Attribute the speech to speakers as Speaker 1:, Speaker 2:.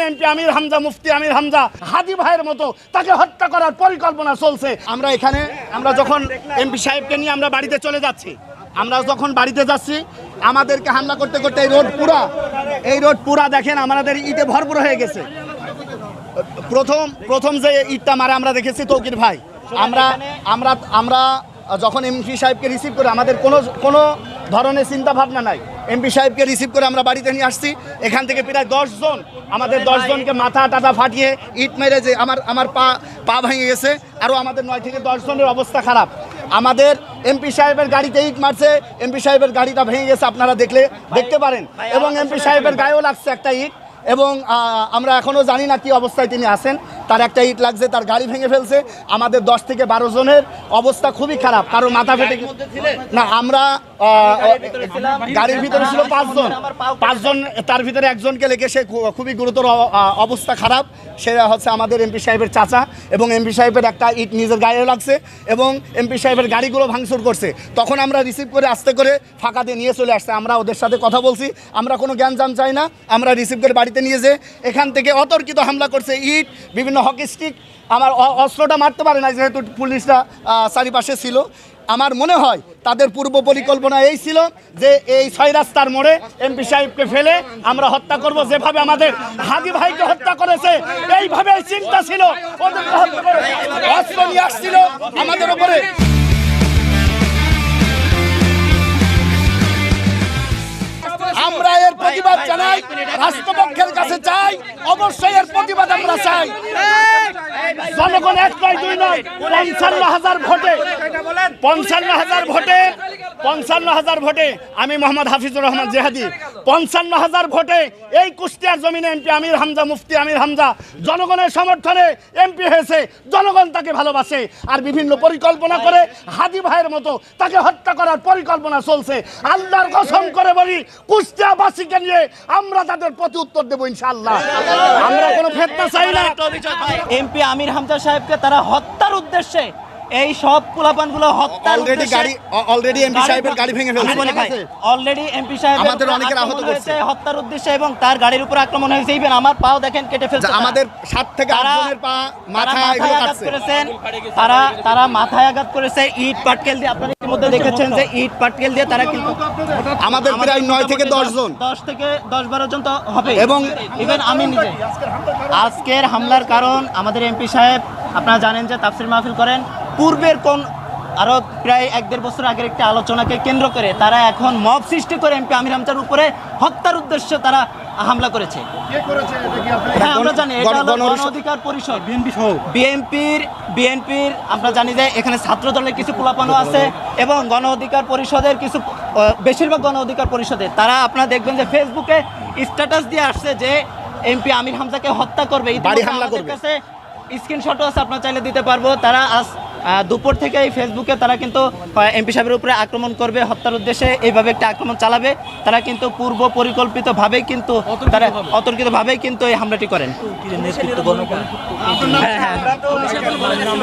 Speaker 1: MP আমির হামজা, মুফতি আমির হামজা হাদি ভাইয়ের মতো তাকে হত্যা করার পরিকল্পনা চলছে। আমরা যখন এমপি সাহেবকে নিয়ে আমরা বাড়িতে চলে যাচ্ছি, আমরা যখন বাড়িতে যাচ্ছি আমাদেরকে হামলা করতে করতে এই রোড পুরা দেখেন আমাদের ইটে ভরপুর হয়ে গেছে। প্রথম যে ইটটা মারে আমরা দেখেছি তৌকির ভাই। আমরা যখন এমপি সাহেবকে রিসিভ করে আমাদের কোনো ধরনের চিন্তা ভাবনা নাই, এমপি সাহেবকে রিসিভ করে আমরা বাড়িতে নিয়ে আসছি। এখান থেকে প্রায় 10 জন, আমাদের 10 জনকে মাথা টাটা ফাটিয়ে ইট মেরে যে আমার পা ভেঙে গেছে। আরও আমাদের 9 থেকে 10 জনের অবস্থা খারাপ। আমাদের এমপি সাহেবের গাড়িতে ইট মারছে, এমপি সাহেবের গাড়িটা ভেঙে গেছে, আপনারা দেখতে পারেন। এবং এমপি সাহেবের গায়েও লাগছে একটা ইট। এবং আমরা এখনও জানি না কি অবস্থায় তিনি আছেন। তার একটা ইট লাগছে, তার গাড়ি ভেঙে ফেলছে। আমাদের 10 থেকে 12 জনের অবস্থা খুবই খারাপ, কারো মাথা ফেটে না। আমরা গাড়ির ভিতরে ছিল 5 জন, তার ভিতরে একজনকে লেগে সে খুবই গুরুতর অবস্থা খারাপ। সেটা হচ্ছে আমাদের এমপি সাহেবের চাচা। এবং এমপি সাহেবের একটা ইট নিজের গায়ে লাগছে এবং এমপি সাহেবের গাড়িগুলো ভাঙচুর করছে। তখন আমরা রিসিভ করে আস্তে করে ফাঁকা দিয়ে নিয়ে চলে আসছে। আমরা ওদের সাথে কথা বলছি, আমরা কোনো জ্ঞানজাম চাই না। আমরা রিসিভ করে বাড়িতে নিয়ে যে এখান থেকে অতর্কিত হামলা করছে, ইট, বিভিন্ন হকি স্টিক। আমার অস্ত্রটা মারতে পারে না যেহেতু পুলিশরা চারিপাশে ছিল। আমার মনে হয় তাদের পূর্ব পরিকল্পনা এই ছিল যে এই 6 রাস্তার মোড়ে এমপি সাহেবকে ফেলে আমরা হত্যা করব। যেভাবে আমাদের হাদি ভাইকে হত্যা করেছে এইভাবে চিন্তা ছিল। ওদের অস্ত্র নিয়ে আসছিল আমাদের উপরে। আমরা এর প্রতিবাদ জানাই, রাষ্ট্রপক্ষের কাছে চাই, অবশ্যই এর প্রতিবাদ আমরা চাই। জনগণ 1 নয় 2 নয় 55,000 ভোটে 55,000 ভোটে আমি মোহাম্মদ হাফিজুর রহমান জেহাদি 55,000 ভোটে এই কুষ্টিয়ার জমিনে এমপি আমির হামজা, মুফতি আমির হামজা জনগণের সমর্থনে এমপি হয়েছে। জনগণ তাকে ভালোবাসে। আর বিভিন্ন পরিকল্পনা করে হাদি ভাইয়ের মতো তাকে হত্যা করার পরিকল্পনা চলছে। আল্লাহর কসম করে বলি, কুষ্টিয়াবাসীকে নিয়ে আমরা তাদের প্রতি উত্তর দেবো ইনশাআল্লাহ। আমরা কোনো ফেতনা চাই না।
Speaker 2: এমপি আমির হামজা সাহেবকে তারা হত্যার উদ্দেশ্যে এই সব পোলাপানগুলো হত্যার উদ্দেশ্যে
Speaker 1: অলরেডি এমপি সাহেবের গাড়ি ভেঙে ফেলছে।
Speaker 2: অলরেডি এমপি সাহেব
Speaker 1: আমাদের অনেকের আহত করেছে
Speaker 2: হত্যার উদ্দেশ্যে এবং তার গাড়ির উপর আক্রমণ হয়েছে। ইভেন আমার পাও দেখেন কেটে ফেলছে।
Speaker 1: আমাদের 7 থেকে 8 জনের পা মাথায় আঘাত
Speaker 2: করেছেন। তারা মাথায় আঘাত করেছে ইট পাটকেল দিয়ে। আপনারা এর মধ্যে দেখেছেন যে ইট পাটকেল দিয়ে তারা কিন্তু
Speaker 1: আমাদের প্রায় 9 থেকে 10 জন,
Speaker 2: 10 থেকে 10-12 জন তো হবে। এবং ইভেন আমি নিজে আজকের হামলার কারণ আমাদের এমপি সাহেব, আপনারা জানেন যে তাফসীর মাহফিল করেন। পূর্বের আরো প্রায় 1-1.5 বছর আগের একটি আলোচনাকে কেন্দ্র করে তারা এখন মব সৃষ্টি করে এমপি আমির হামজার উপরে হত্যার উদ্দেশ্যে তারা হামলা করেছে। হ্যাঁ, আমরা জানি এটা হলো গণ অধিকার পরিষদ, বিএনপির আমরা জানি যে এখানে ছাত্র দলের কিছু পোলাপানো আছে এবং গণ অধিকার পরিষদের কিছু, বেশিরভাগ গণ অধিকার পরিষদের তারা আপনারা দেখবেন যে ফেসবুকে স্ট্যাটাস দিয়ে আসছে যে এমপি আমির হামজাকে হত্যা করবে,
Speaker 1: বাড়ি হামলা করবে।
Speaker 2: স্ক্রিনশটও আছে, আপনার চাইলে দিতে পারবো। তারা আজ দুপুর থেকে এই ফেসবুকে তারা কিন্তু এমপি সাহেবের উপরে আক্রমণ করবে, হত্যার উদ্দেশ্যে এইভাবে একটা আক্রমণ চালাবে। তারা কিন্তু পূর্ব পরিকল্পিতভাবেই কিন্তু তারা অতর্কিতভাবেই কিন্তু এই হামলাটি করেন।